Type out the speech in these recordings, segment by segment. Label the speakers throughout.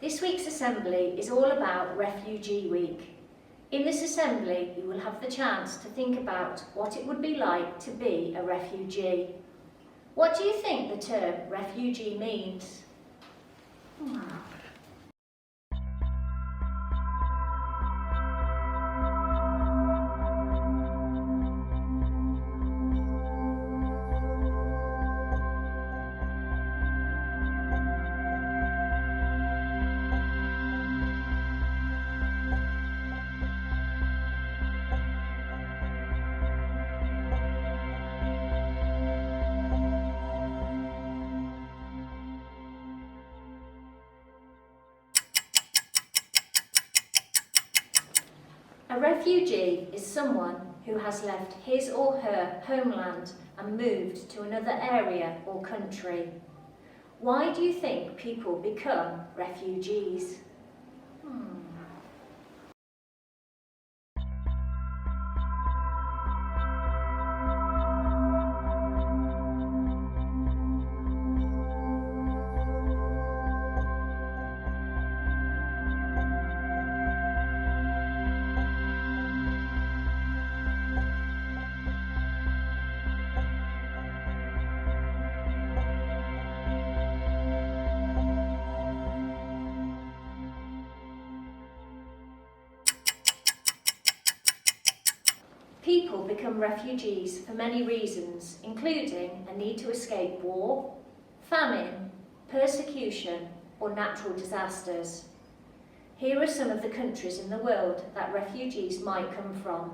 Speaker 1: This week's assembly is all about Refugee Week. In this assembly, you will have the chance to think about what it would be like to be a refugee. What do you think the term refugee means? A refugee is someone who has left his or her homeland and moved to another area or country. Why do you think people become refugees? People become refugees for many reasons, including a need to escape war, famine, persecution, or natural disasters. Here are some of the countries in the world that refugees might come from.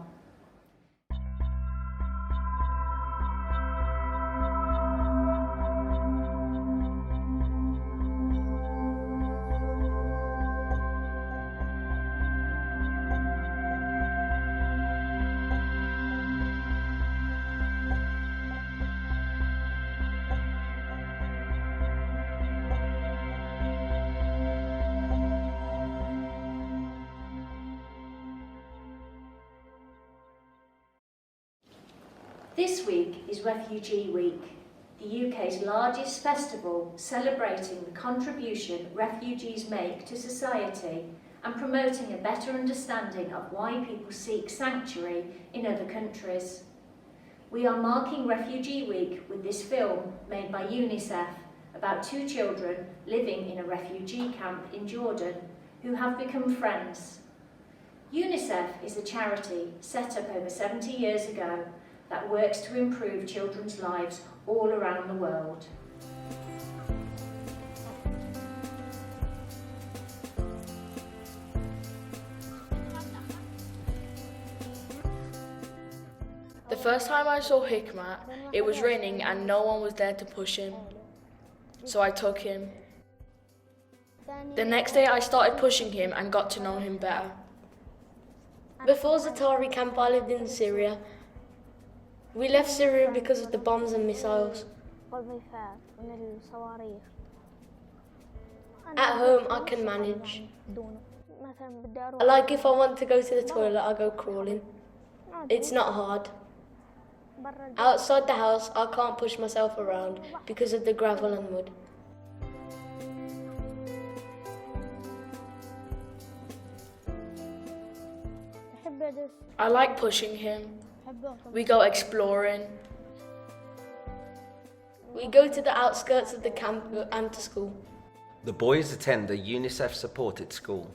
Speaker 1: This week is Refugee Week, the UK's largest festival celebrating the contribution refugees make to society and promoting a better understanding of why people seek sanctuary in other countries. We are marking Refugee Week with this film made by UNICEF about two children living in a refugee camp in Jordan who have become friends. UNICEF is a charity set up over 70 years ago that works to improve children's lives all around the world.
Speaker 2: The first time I saw Hikmat, it was raining and no one was there to push him. So I took him. The next day I started pushing him and got to know him better.
Speaker 3: Before Zatari camp, I lived in Syria. We left Syria because of the bombs and missiles. At home, I can manage. Like if I want to go to the toilet, I go crawling. It's not hard. Outside the house, I can't push myself around because of the gravel and mud.
Speaker 2: I like pushing him. We go exploring.
Speaker 3: We go to the outskirts of the camp and to school.
Speaker 4: The boys attend a UNICEF-supported school.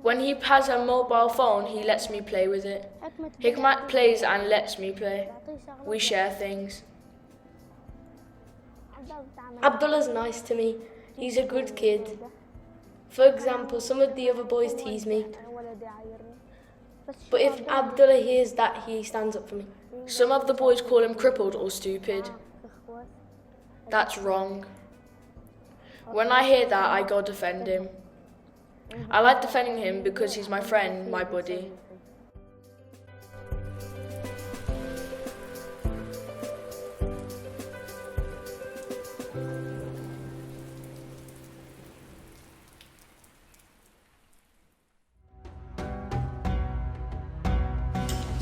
Speaker 2: When he has a mobile phone, he lets me play with it. Hikmat plays and lets me play. We share things.
Speaker 3: Abdullah's nice to me. He's a good kid. For example, some of the other boys tease me. But if Abdullah hears that, he stands up for me.
Speaker 2: Some of the boys call him crippled or stupid. That's wrong. When I hear that, I go defend him. I like defending him because he's my friend, my buddy.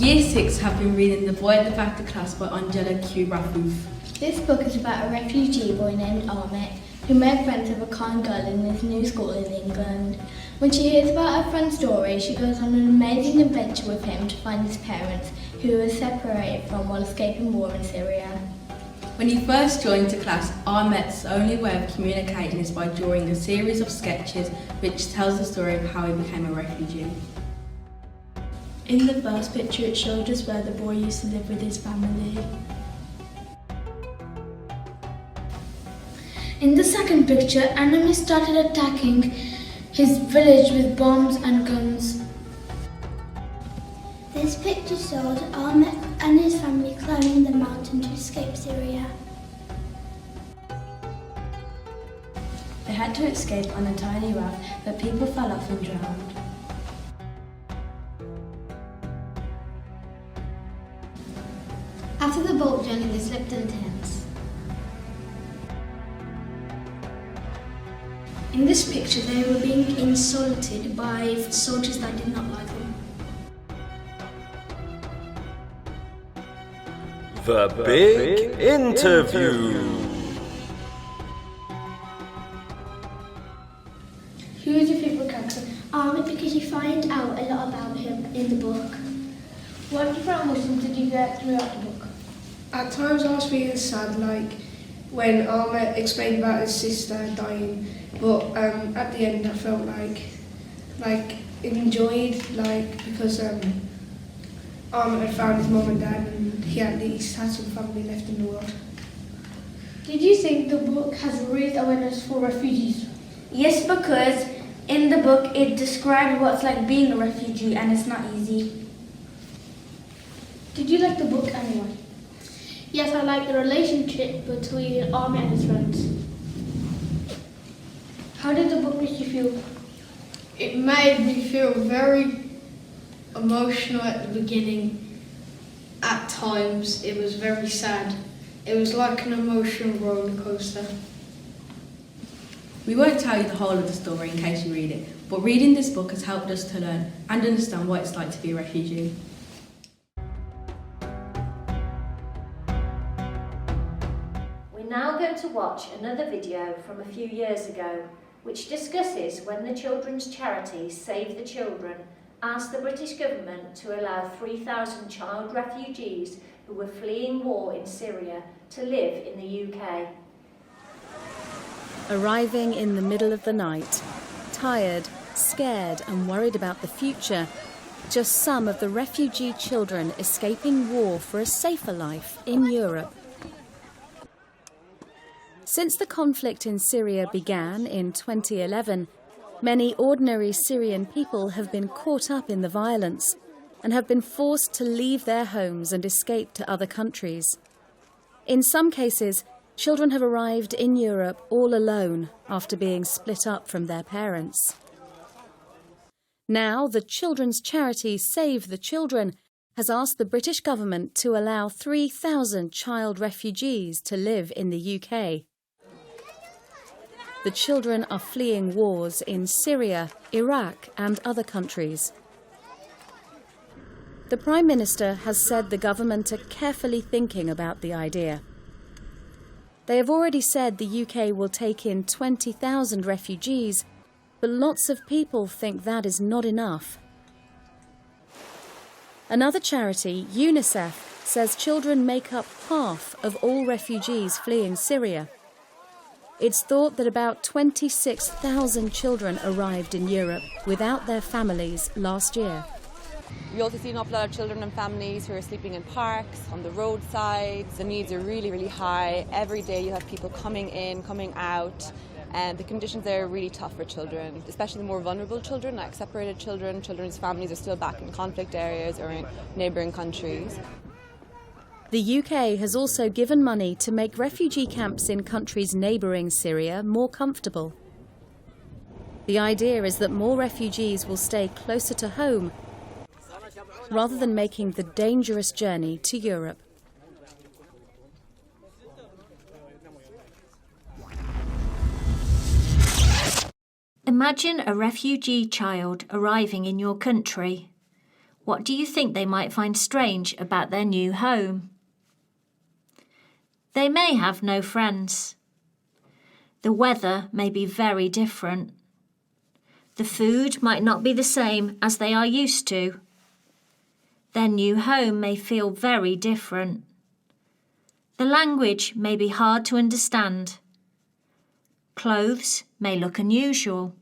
Speaker 5: Year 6 have been reading The Boy at the Back of the Class by Angela Q. Raffoof.
Speaker 6: This book is about a refugee boy named Ahmet who made friends with a kind girl in his new school in England. When she hears about her friend's story, she goes on an amazing adventure with him to find his parents, who were separated from while escaping war in Syria.
Speaker 5: When he first joined the class, Ahmed's only way of communicating is by drawing a series of sketches which tells the story of how he became a refugee.
Speaker 6: In the first picture, it showed us where the boy used to live with his family. In the second picture, enemies started attacking his village with bombs and guns.
Speaker 7: This picture showed Ahmed and his family climbing the mountain to escape Syria.
Speaker 6: They had to escape on a tiny raft, but people fell off and drowned.
Speaker 7: After the boat journey, they slept in tents.
Speaker 6: In this picture, they were being insulted by soldiers that did not like them.
Speaker 4: The Big Interview.
Speaker 6: Who is your favourite character?
Speaker 7: Because you find out a lot about him in the book.
Speaker 6: What different emotions did you get throughout the book?
Speaker 8: At times I was feeling sad, like when Ahmed explained about his sister dying, but at the end I felt like enjoyed, because Ahmed had found his mum and dad and he at least had some family left in the world.
Speaker 6: Did you think the book has raised awareness for refugees?
Speaker 9: Yes, because in the book it described what it's like being a refugee and it's not easy.
Speaker 6: Did you like the book anyway? Yes, I like the relationship between Ahmed and his friends. How did the book make you feel?
Speaker 10: It made me feel very emotional at the beginning. At times it was very sad. It was like an emotional roller coaster.
Speaker 5: We won't tell you the whole of the story in case you read it, but reading this book has helped us to learn and understand what it's like to be a refugee.
Speaker 1: We're now going to watch another video from a few years ago, which discusses when the children's charity Save the Children asked the British government to allow 3,000 child refugees who were fleeing war in Syria to live in the UK.
Speaker 11: Arriving in the middle of the night, tired, scared and worried about the future, just some of the refugee children escaping war for a safer life in Europe. Since the conflict in Syria began in 2011, many ordinary Syrian people have been caught up in the violence and have been forced to leave their homes and escape to other countries. In some cases, children have arrived in Europe all alone after being split up from their parents. Now, the children's charity Save the Children has asked the British government to allow 3,000 child refugees to live in the UK. The children are fleeing wars in Syria, Iraq and other countries. The Prime Minister has said the government are carefully thinking about the idea. They have already said the UK will take in 20,000 refugees, but lots of people think that is not enough. Another charity, UNICEF, says children make up half of all refugees fleeing Syria. It's thought that about 26,000 children arrived in Europe without their families last year.
Speaker 12: We also see an awful lot of children and families who are sleeping in parks, on the roadsides. The needs are really, really high. Every day you have people coming in, coming out, and the conditions there are really tough for children, especially the more vulnerable children, like separated children. Children's families are still back in conflict areas or in neighbouring countries.
Speaker 11: The UK has also given money to make refugee camps in countries neighbouring Syria more comfortable. The idea is that more refugees will stay closer to home rather than making the dangerous journey to Europe.
Speaker 1: Imagine a refugee child arriving in your country. What do you think they might find strange about their new home? They may have no friends. The weather may be very different. The food might not be the same as they are used to. Their new home may feel very different. The language may be hard to understand. Clothes may look unusual.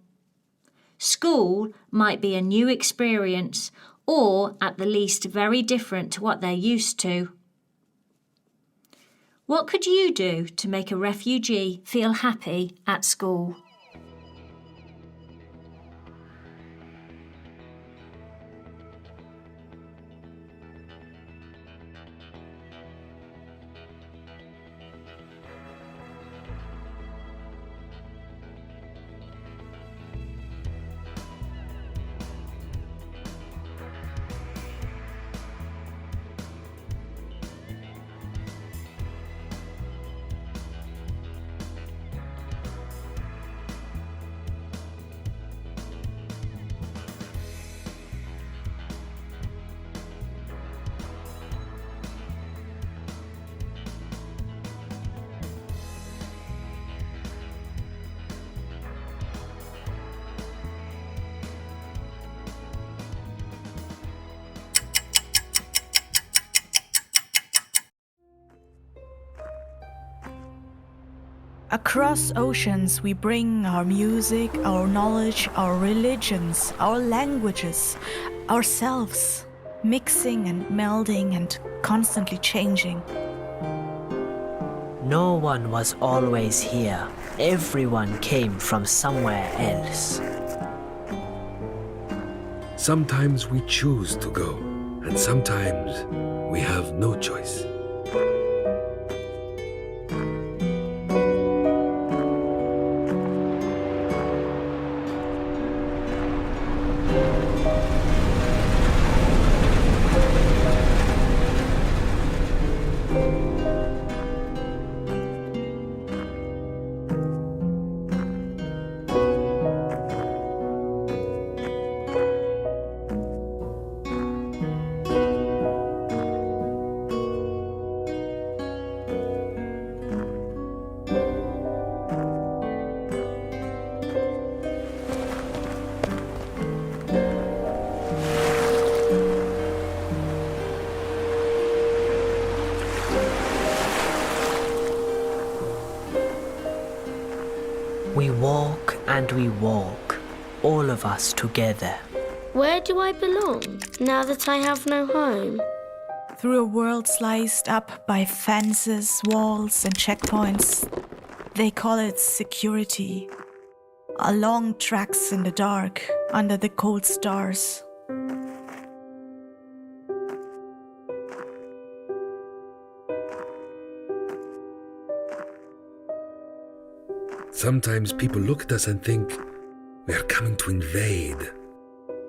Speaker 1: School might be a new experience, or at the least very different to what they're used to. What could you do to make a refugee feel happy at school?
Speaker 13: Across oceans, we bring our music, our knowledge, our religions, our languages, ourselves, mixing and melding and constantly changing.
Speaker 14: No one was always here. Everyone came from somewhere else.
Speaker 15: Sometimes we choose to go, and sometimes we have no choice.
Speaker 14: We walk and we walk, all of us together.
Speaker 3: Where do I belong now that I have no home?
Speaker 13: Through a world sliced up by fences, walls, and checkpoints. They call it security. Along tracks in the dark, under the cold stars.
Speaker 15: Sometimes people look at us and think, we are coming to invade.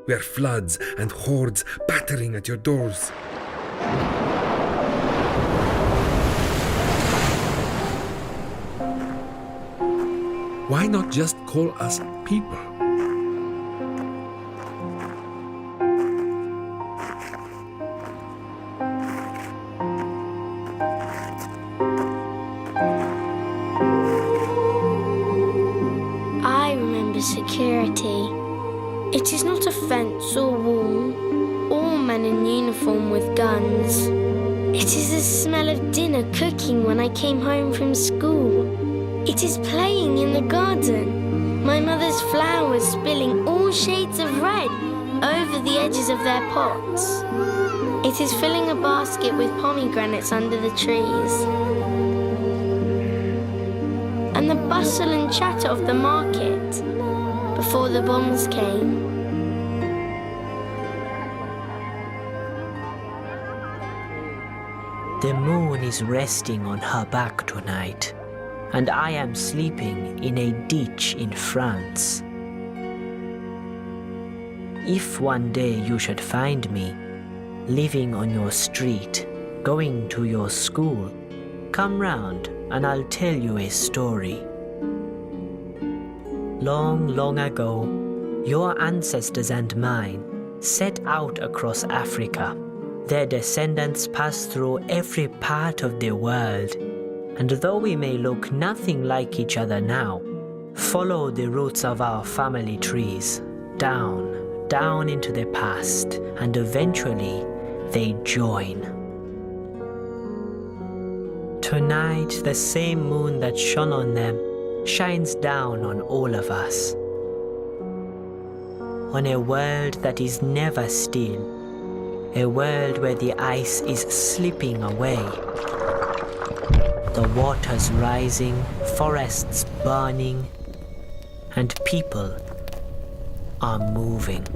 Speaker 15: We are floods and hordes battering at your doors. Why not just call us people?
Speaker 6: Security. It is not a fence or wall, or men in uniform with guns. It is the smell of dinner cooking when I came home from school. It is playing in the garden. My mother's flowers spilling all shades of red over the edges of their pots. It is filling a basket with pomegranates under the trees. And the bustle and chatter of the market before the bombs came.
Speaker 14: The moon is resting on her back tonight, and I am sleeping in a ditch in France. If one day you should find me, living on your street, going to your school, come round and I'll tell you a story. Long, long ago, your ancestors and mine set out across Africa. Their descendants passed through every part of the world, And though we may look nothing like each other now, follow the roots of our family trees, down into the past, and eventually they join. Tonight, the same moon that shone on them shines down on all of us. On a world that is never still, a world where the ice is slipping away, the waters rising, forests burning, and people are moving.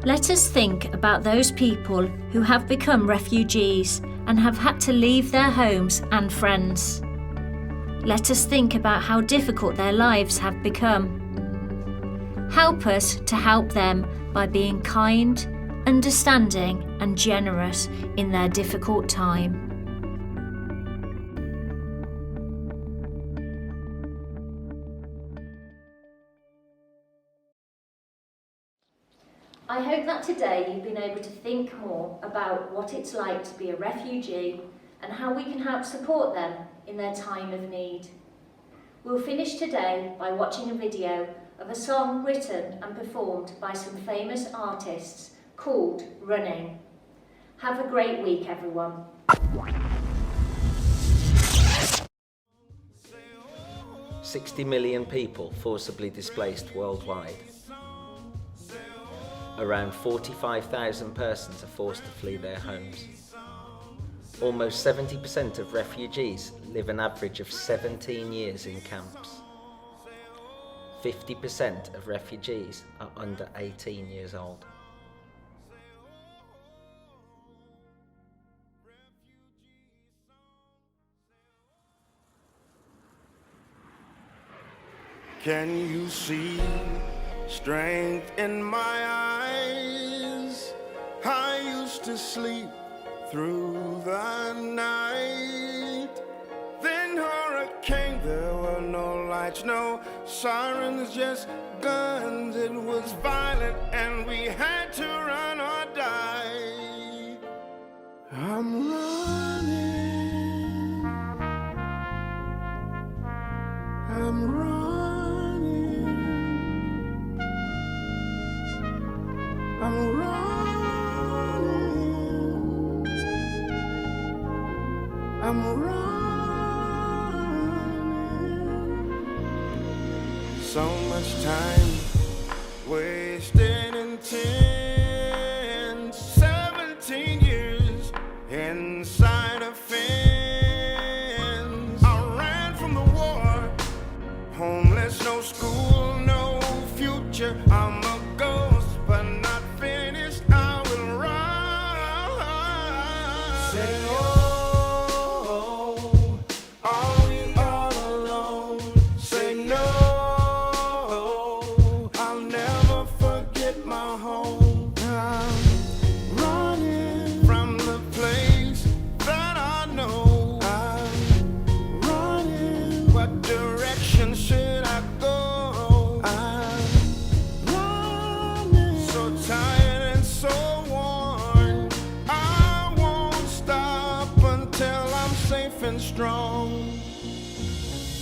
Speaker 1: Let us think about those people who have become refugees and have had to leave their homes and friends. Let us think about how difficult their lives have become. Help us to help them by being kind, understanding, and generous in their difficult time. I hope that today you've been able to think more about what it's like to be a refugee and how we can help support them in their time of need. We'll finish today by watching a video of a song written and performed by some famous artists called Running. Have a great week, everyone.
Speaker 4: 60 million people forcibly displaced worldwide. Around 45,000 persons are forced to flee their homes. Almost 70% of refugees live an average of 17 years in camps. 50% of refugees are under 18 years old.
Speaker 16: Can you see strength in my eyes? I used to sleep through the night. Then hurricane, there were no lights, no sirens, just guns. It was violent and we had to run or die. I'm running, I'm running, I'm running, I'm running. So much time wasted in tents, 17 years inside a fence. I ran from the war, homeless, no school, no future. I'm a ghost, but not finished. I will rise. Say, oh, are we all alone? Say no, I'll never forget my home. I'm running from the place that I know. I'm running. What direction should I go? I'm running. So tired and so worn. I won't stop until I'm safe and strong.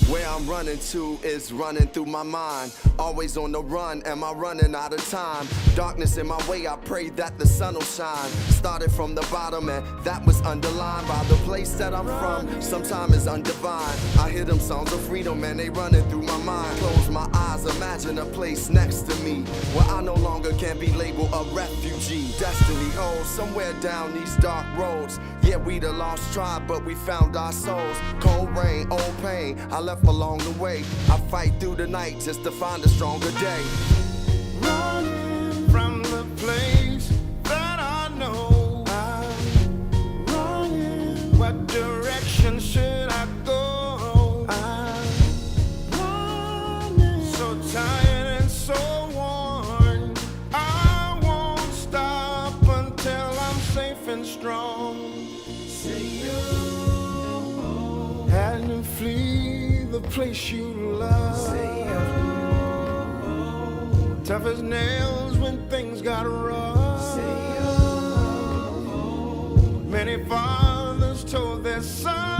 Speaker 17: Where I'm running to is running through my mind. Always on the run, am I running out of time? Darkness in my way, I pray that the sun will shine. Started from the bottom and that was underlined by the place that I'm from. Sometimes it's undivine. I hear them songs of freedom and they running through my mind. Close my eyes, imagine a place next to me where I no longer can be labeled a refugee. Destiny, oh, somewhere down these dark roads. Yeah, we the lost tribe, but we found our souls. Cold rain, old pain, I left along the way. I fight through the night just to find a stronger day.
Speaker 16: Running from the place that I know. I'm running. What direction should I go? I'm place you love. Tough as nails when things got rough. Many fathers told their sons,